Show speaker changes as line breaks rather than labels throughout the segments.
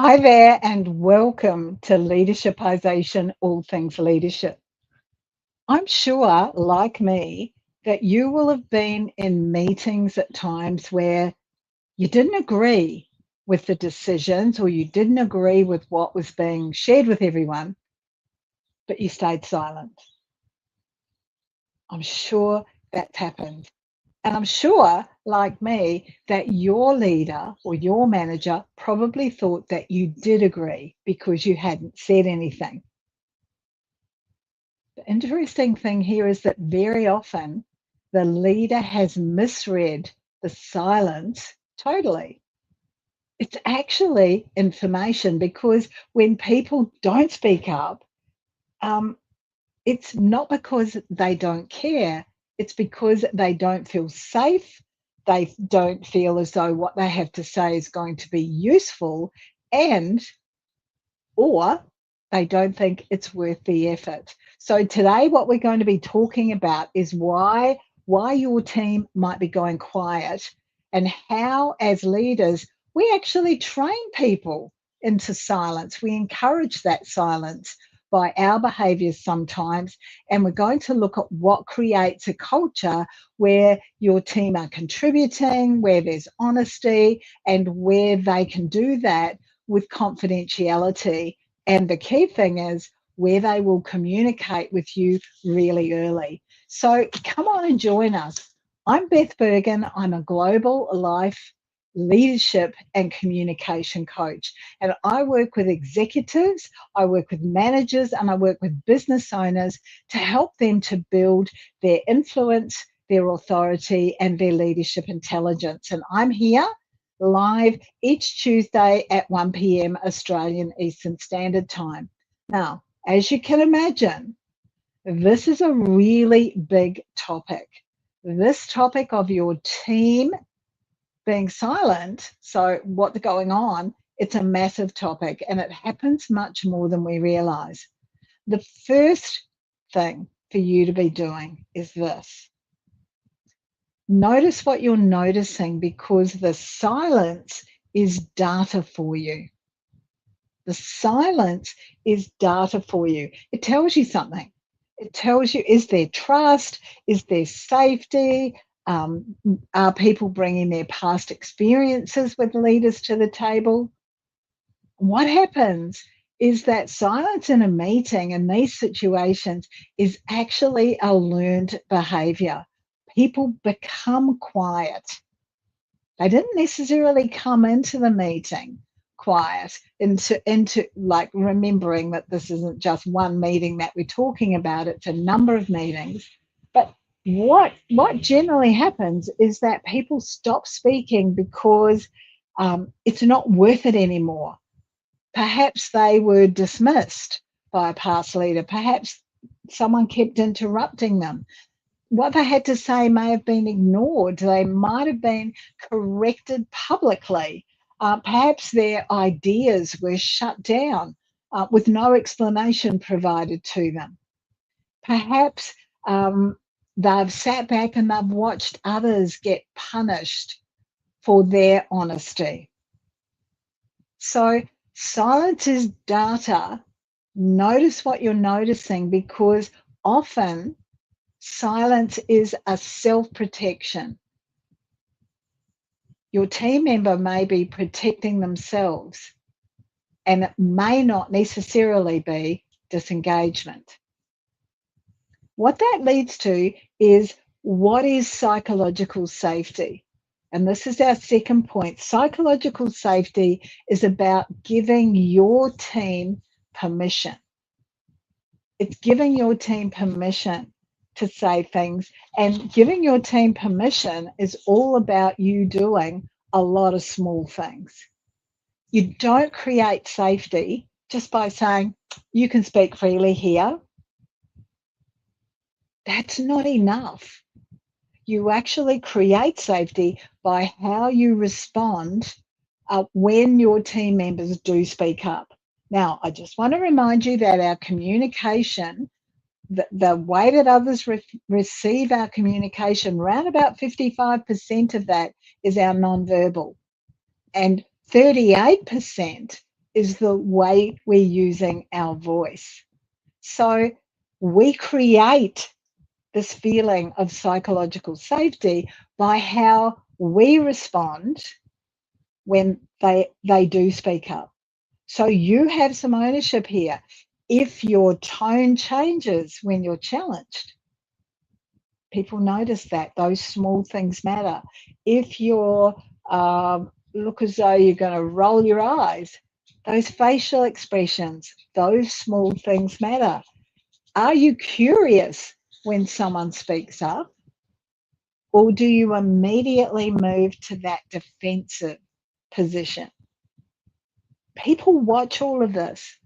Hi there, and welcome to Leadershipisation, all things leadership. I'm sure, like me, that you will have been in meetings at times where you didn't agree with the decisions or you didn't agree with what was being shared with everyone, but you stayed silent. I'm sure that's happened. And I'm sure, like me, that your leader or your manager probably thought that you did agree because you hadn't said anything. The interesting thing here is that very often the leader has misread the silence totally. It's actually information because when people don't speak up, um, it's not because they don't care, it's because they don't feel safe. They don't feel as though what they have to say is going to be useful, and or they don't think it's worth the effort. So today what we're going to be talking about is why your team might be going quiet and how as leaders we actually train people into silence. We encourage that silence by our behaviours sometimes, and we're going to look at what creates a culture where your team are contributing, where there's honesty, and where they can do that with confidentiality. And the key thing is where they will communicate with you really early. So come on and join us. I'm Beth Bergen. I'm a global life leadership and communication coach. And I work with executives, I work with managers, and I work with business owners to help them to build their influence, their authority, and their leadership intelligence. And I'm here live each Tuesday at 1 p.m. Australian Eastern Standard Time. Now, as you can imagine, this is a really big topic. This topic of your team being silent, so what's going on, it's a massive topic and it happens much more than we realize. The first thing for you to be doing is this. Notice what you're noticing because the silence is data for you. The silence is data for you. It tells you something. It tells you, is there trust? Is there safety? Are people bringing their past experiences with leaders to the table? What happens is that silence in a meeting in these situations is actually a learned behavior. People become quiet. They didn't necessarily come into the meeting quiet, into like remembering that this isn't just one meeting that we're talking about, it's a number of meetings. But what generally happens is that people stop speaking because it's not worth it anymore. Perhaps they were dismissed by a past leader. Perhaps someone kept interrupting them. What they had to say may have been ignored. They might have been corrected publicly. Perhaps their ideas were shut down with no explanation provided to them. Perhaps they've sat back and they've watched others get punished for their honesty. So silence is data. Notice what you're noticing because often silence is a self-protection. Your team member may be protecting themselves and it may not necessarily be disengagement. What that leads to is what is psychological safety? And this is our second point. Psychological safety is about giving your team permission. It's giving your team permission to say things, and giving your team permission is all about you doing a lot of small things. You don't create safety just by saying, you can speak freely here. That's not enough. You actually create safety by how you respond when your team members do speak up. Now, I just want to remind you that our communication, the way that others receive our communication, around about 55% of that is our nonverbal, and 38% is the way we're using our voice. So we create this feeling of psychological safety by how we respond when they do speak up. So you have some ownership here. If your tone changes when you're challenged, people notice that. Those small things matter. If you look as though you're going to roll your eyes, those facial expressions, those small things matter. Are you curious when someone speaks up? Or do you immediately move to that defensive position? People watch all of this.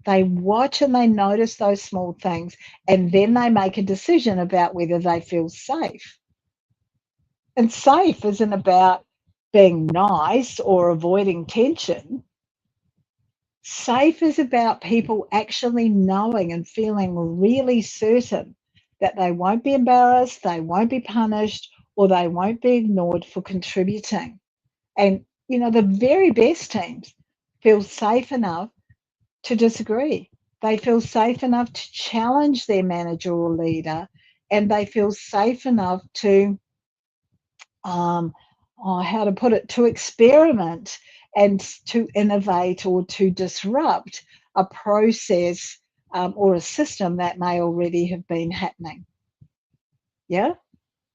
They watch and they notice those small things, and then they make a decision about whether they feel safe. And safe isn't about being nice or avoiding tension. Safe is about people actually knowing and feeling really certain that they won't be embarrassed, they won't be punished, or they won't be ignored for contributing. And, you know, the very best teams feel safe enough to disagree. They feel safe enough to challenge their manager or leader, and they feel safe enough to, how to put it, to experiment and to innovate or to disrupt a process or a system that may already have been happening. Yeah?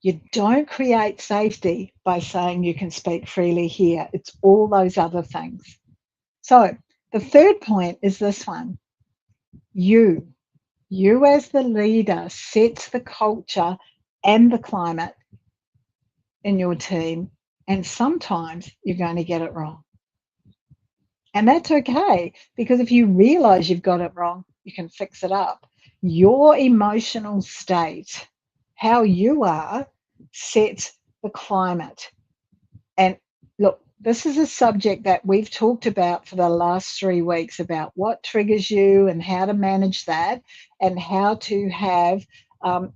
You don't create safety by saying you can speak freely here. It's all those other things. So the third point is this one. You as the leader sets the culture and the climate in your team, and sometimes you're going to get it wrong. And that's okay, because if you realize you've got it wrong, you can fix it up. Your emotional state, how you are, sets the climate. And look, this is a subject that we've talked about for the last 3 weeks about what triggers you and how to manage that and how to have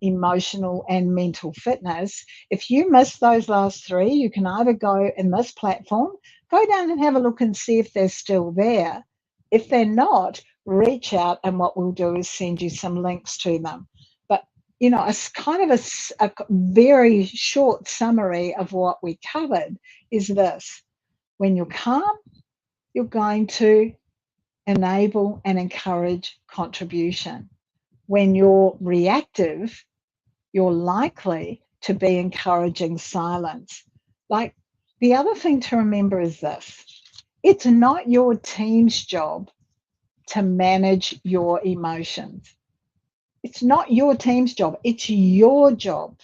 emotional and mental fitness. If you missed those last 3, you can either go in this platform, go down and have a look and see if they're still there. If they're not, reach out, and what we'll do is send you some links to them. But, you know, it's kind of a very short summary of what we covered is this. When you're calm, you're going to enable and encourage contribution. When you're reactive, you're likely to be encouraging silence. Like, the other thing to remember is this. It's not your team's job to manage your emotions. It's not your team's job. It's your job.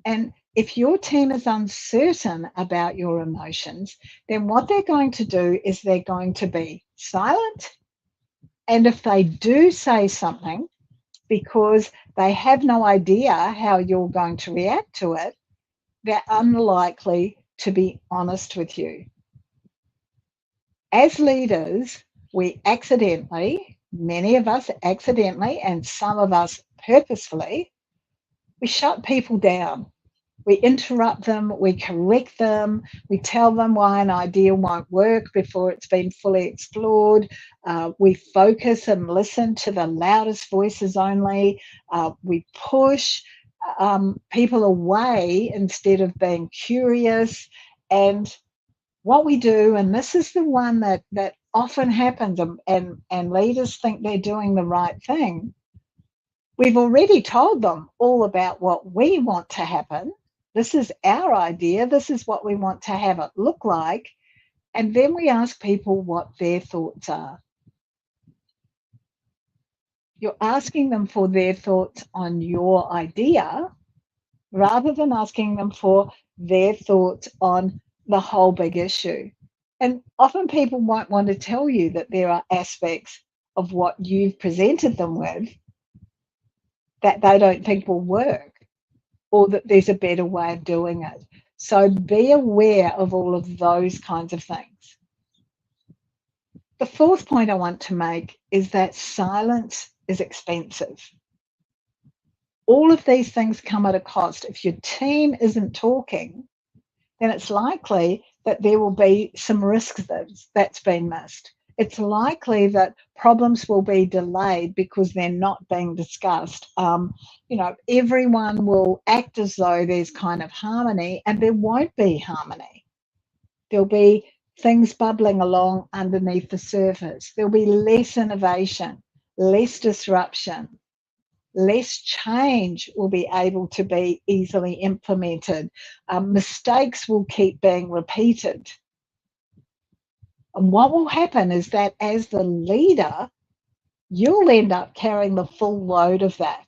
And if your team is uncertain about your emotions, then what they're going to do is they're going to be silent. And if they do say something because they have no idea how you're going to react to it, they're unlikely to be honest with you. As leaders, we accidentally, many of us accidentally, and some of us purposefully, we shut people down. We interrupt them, we correct them, we tell them why an idea won't work before it's been fully explored. We focus and listen to the loudest voices only. We push people away instead of being curious. And what we do, and this is the one that often happens, and leaders think they're doing the right thing. We've already told them all about what we want to happen. This is our idea. This is what we want to have it look like. And then we ask people what their thoughts are. You're asking them for their thoughts on your idea rather than asking them for their thoughts on the whole big issue. And often people won't want to tell you that there are aspects of what you've presented them with that they don't think will work, or that there's a better way of doing it. So be aware of all of those kinds of things. The fourth point I want to make is that silence is expensive. All of these things come at a cost. If your team isn't talking, then it's likely that there will be some risks that's been missed. It's likely that problems will be delayed because they're not being discussed. Everyone will act as though there's kind of harmony, and there won't be harmony. There'll be things bubbling along underneath the surface. There'll be less innovation, less disruption, less change will be able to be easily implemented. Mistakes will keep being repeated. And what will happen is that as the leader, you'll end up carrying the full load of that.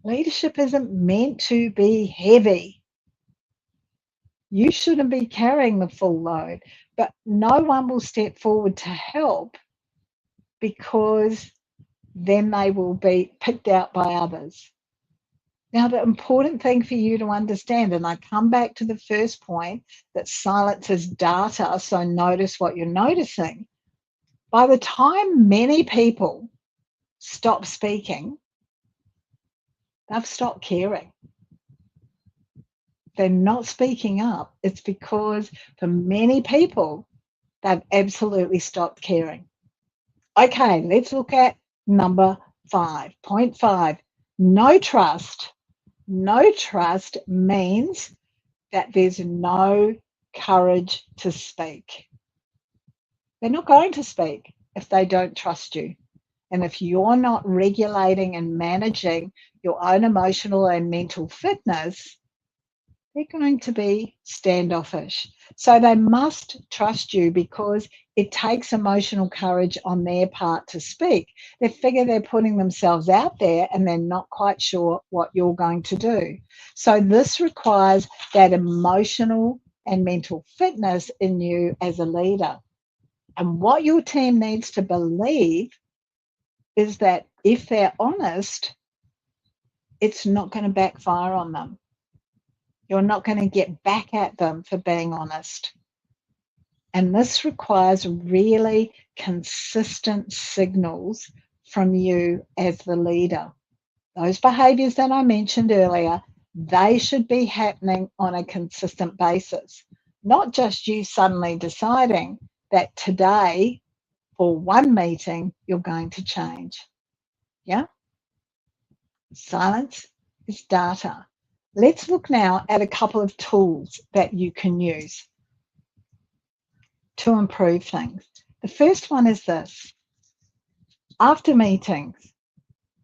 Leadership isn't meant to be heavy. You shouldn't be carrying the full load, but no one will step forward to help because then they will be picked out by others. Now, the important thing for you to understand, and I come back to the first point, that silence is data, so notice what you're noticing. By the time many people stop speaking, they've stopped caring. They're not speaking up. It's because for many people, they've absolutely stopped caring. Okay, let's look at number 5. Point 5, no trust. No trust means that there's no courage to speak. They're not going to speak if they don't trust you. And if you're not regulating and managing your own emotional and mental fitness, they're going to be standoffish. So they must trust you because it takes emotional courage on their part to speak. They figure they're putting themselves out there and they're not quite sure what you're going to do. So this requires that emotional and mental fitness in you as a leader. And what your team needs to believe is that if they're honest, it's not going to backfire on them. You're not going to get back at them for being honest. And this requires really consistent signals from you as the leader. Those behaviours that I mentioned earlier, they should be happening on a consistent basis, not just you suddenly deciding that today for one meeting, you're going to change. Yeah? Silence is data. Let's look now at a couple of tools that you can use to improve things. The first one is this. After meetings,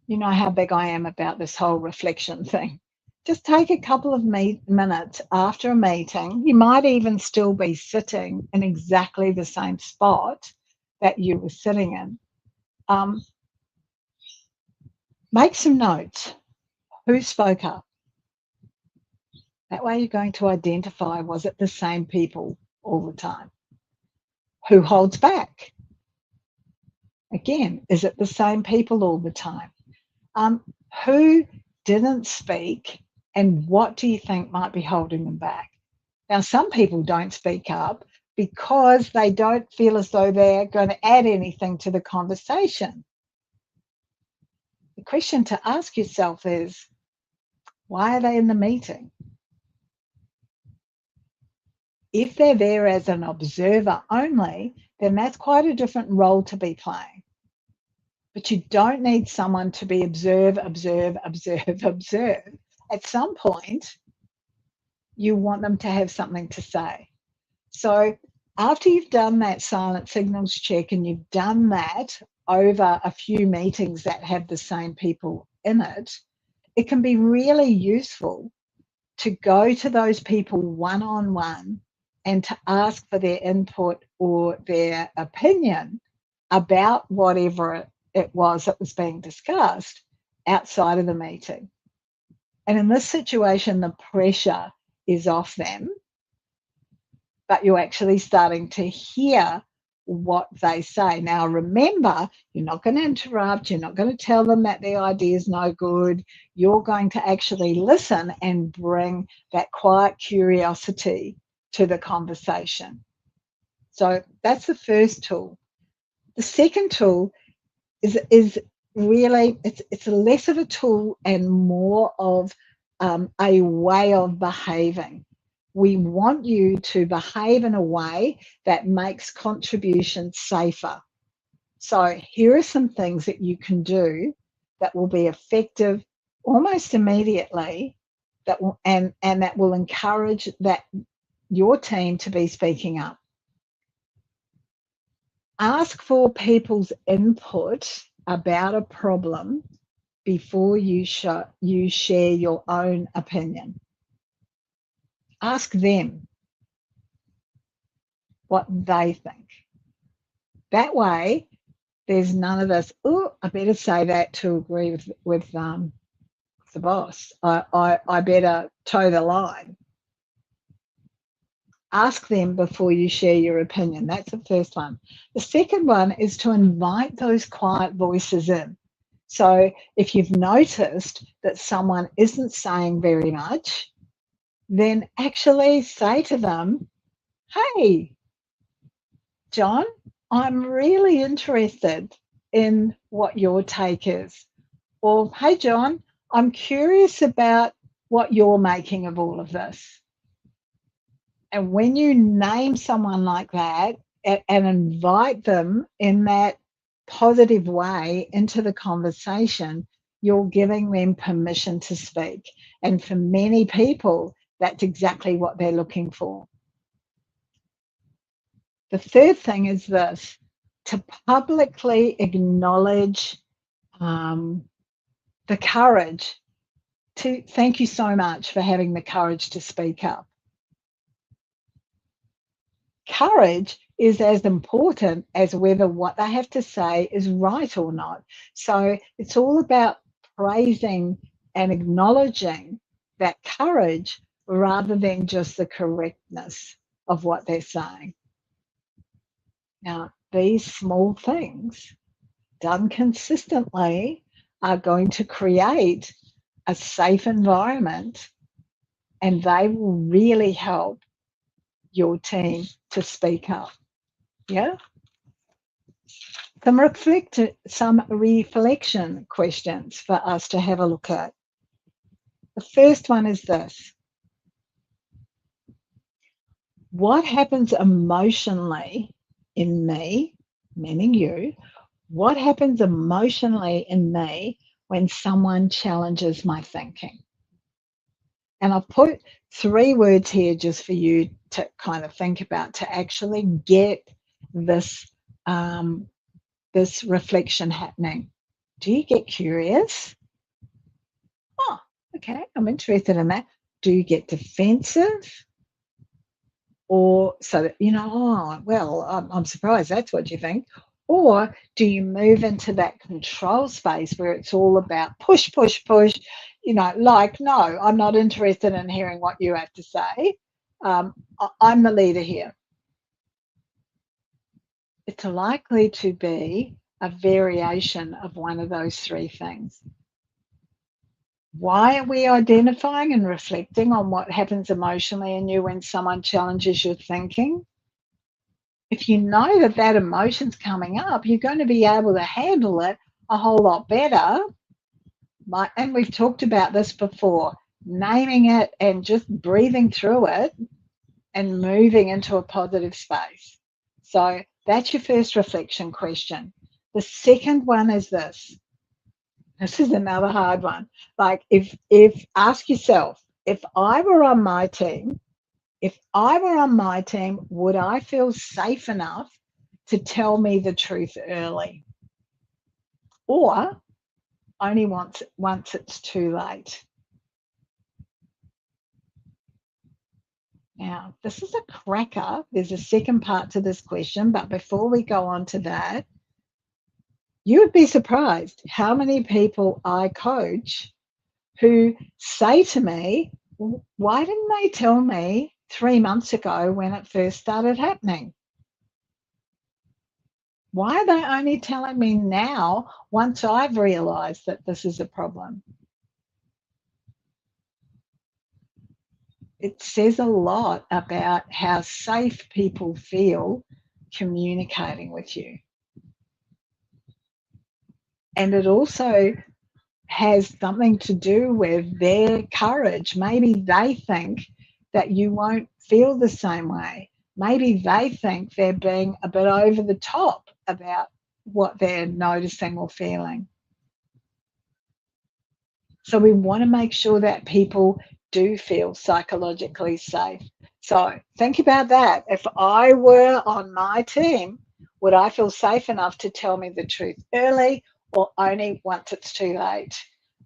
you know how big I am about this whole reflection thing. Just take a couple of minutes after a meeting. You might even still be sitting in exactly the same spot that you were sitting in. Make some notes. Who spoke up? That way you're going to identify, was it the same people all the time? Who holds back? Again, is it the same people all the time? Who didn't speak and what do you think might be holding them back? Now, some people don't speak up because they don't feel as though they're going to add anything to the conversation. The question to ask yourself is, why are they in the meeting? If they're there as an observer only, then that's quite a different role to be playing. But you don't need someone to be observe. At some point, you want them to have something to say. So after you've done that silent signals check and you've done that over a few meetings that have the same people in it, it can be really useful to go to those people one-on-one and to ask for their input or their opinion about whatever it was that was being discussed outside of the meeting. And in this situation, the pressure is off them, but you're actually starting to hear what they say. Now, remember, you're not going to interrupt. You're not going to tell them that their idea is no good. You're going to actually listen and bring that quiet curiosity to the conversation. So that's the first tool. The second tool is really, it's less of a tool and more of a way of behaving. We want you to behave in a way that makes contribution safer. So here are some things that you can do that will be effective almost immediately, that will, and that will encourage that your team to be speaking up. Ask for people's input about a problem before you share your own opinion. Ask them what they think. That way, there's none of this, oh, I better say that to agree with the boss. I better toe the line. Ask them before you share your opinion. That's the first one. The second one is to invite those quiet voices in. So if you've noticed that someone isn't saying very much, then actually say to them, hey, John, I'm really interested in what your take is. Or, hey, John, I'm curious about what you're making of all of this. And when you name someone like that and invite them in that positive way into the conversation, you're giving them permission to speak. And for many people, that's exactly what they're looking for. The third thing is this, to publicly acknowledge the courage to thank you so much for having the courage to speak up. Courage is as important as whether what they have to say is right or not. So it's all about praising and acknowledging that courage rather than just the correctness of what they're saying. Now, these small things done consistently are going to create a safe environment, and they will really help your team to speak up. Yeah. Some reflection questions for us to have a look at. The first one is this. What happens emotionally in me, meaning you, what happens emotionally in me when someone challenges my thinking? And I've put 3 words here just for you to kind of think about, to actually get this this reflection happening. Do you get curious? Oh, okay, I'm interested in that. Do you get defensive? Or so that, oh, well, I'm surprised that's what you think. Or do you move into that control space where it's all about push, push, push, like, no, I'm not interested in hearing what you have to say. I'm the leader here. It's likely to be a variation of one of those 3 things. Why are we identifying and reflecting on what happens emotionally in you when someone challenges your thinking? If you know that that emotion's coming up, you're going to be able to handle it a whole lot better. And we've talked about this before, naming it and just breathing through it and moving into a positive space. So that's your first reflection question. The second one is this. This is another hard one. Like, if ask yourself, if I were on my team, would I feel safe enough to tell me the truth early? Or only once it's too late? Now, this is a cracker. There's a second part to this question, but before we go on to that, you would be surprised how many people I coach who say to me, why didn't they tell me 3 months ago when it first started happening? Why are they only telling me now once I've realized that this is a problem? It says a lot about how safe people feel communicating with you. And it also has something to do with their courage. Maybe they think that you won't feel the same way. Maybe they think they're being a bit over the top about what they're noticing or feeling. So we want to make sure that people do feel psychologically safe. So think about that. If I were on my team, would I feel safe enough to tell me the truth early or only once it's too late?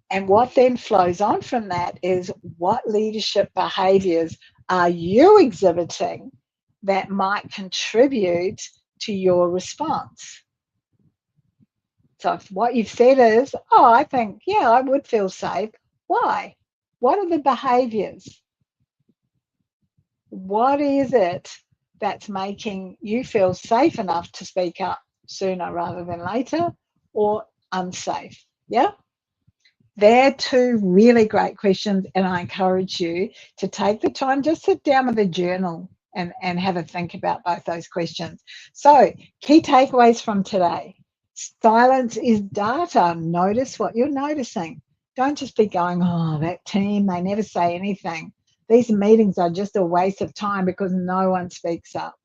And what then flows on from that is, what leadership behaviours are you exhibiting that might contribute to your response? So if what you've said is, oh, I think, yeah, I would feel safe. Why? What are the behaviours? What is it that's making you feel safe enough to speak up sooner rather than later, or unsafe? Yeah? They're two really great questions, and I encourage you to take the time, just sit down with a journal and have a think about both those questions. So, key takeaways from today. Silence is data. Notice what you're noticing. Don't just be going, oh, that team, they never say anything. These meetings are just a waste of time because no one speaks up.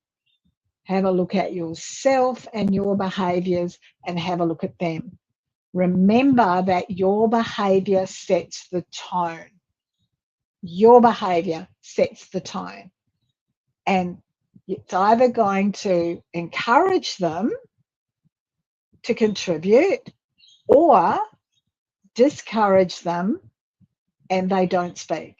Have a look at yourself and your behaviours and have a look at them. Remember that your behaviour sets the tone. Your behaviour sets the tone. And it's either going to encourage them to contribute or discourage them and they don't speak.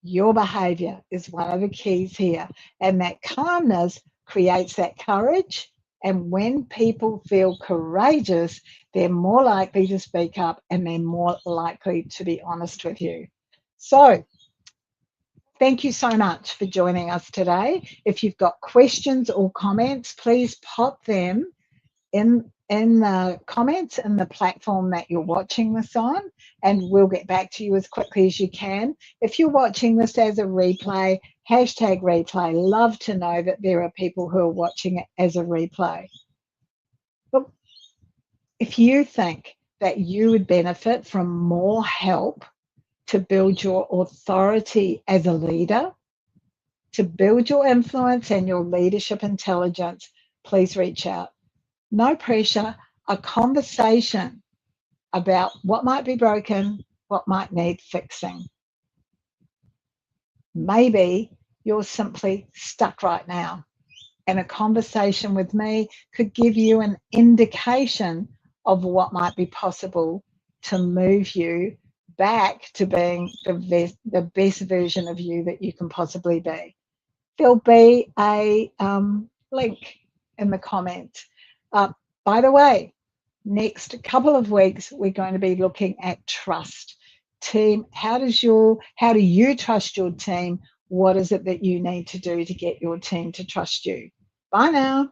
Your behaviour is one of the keys here. And that calmness creates that courage. And when people feel courageous, they're more likely to speak up and they're more likely to be honest with you. So thank you so much for joining us today. If you've got questions or comments, please pop them in the comments in the platform that you're watching this on, and we'll get back to you as quickly as you can. If you're watching this as a replay, #replay. Love to know that there are people who are watching it as a replay. But if you think that you would benefit from more help to build your authority as a leader, to build your influence and your leadership intelligence, please reach out. No pressure, a conversation about what might be broken, what might need fixing. Maybe you're simply stuck right now, and a conversation with me could give you an indication of what might be possible to move you back to being the best version of you that you can possibly be. There'll be a link in the comments. By the way, next couple of weeks, we're going to be looking at trust. Team, how do you trust your team? What is it that you need to do to get your team to trust you? Bye now.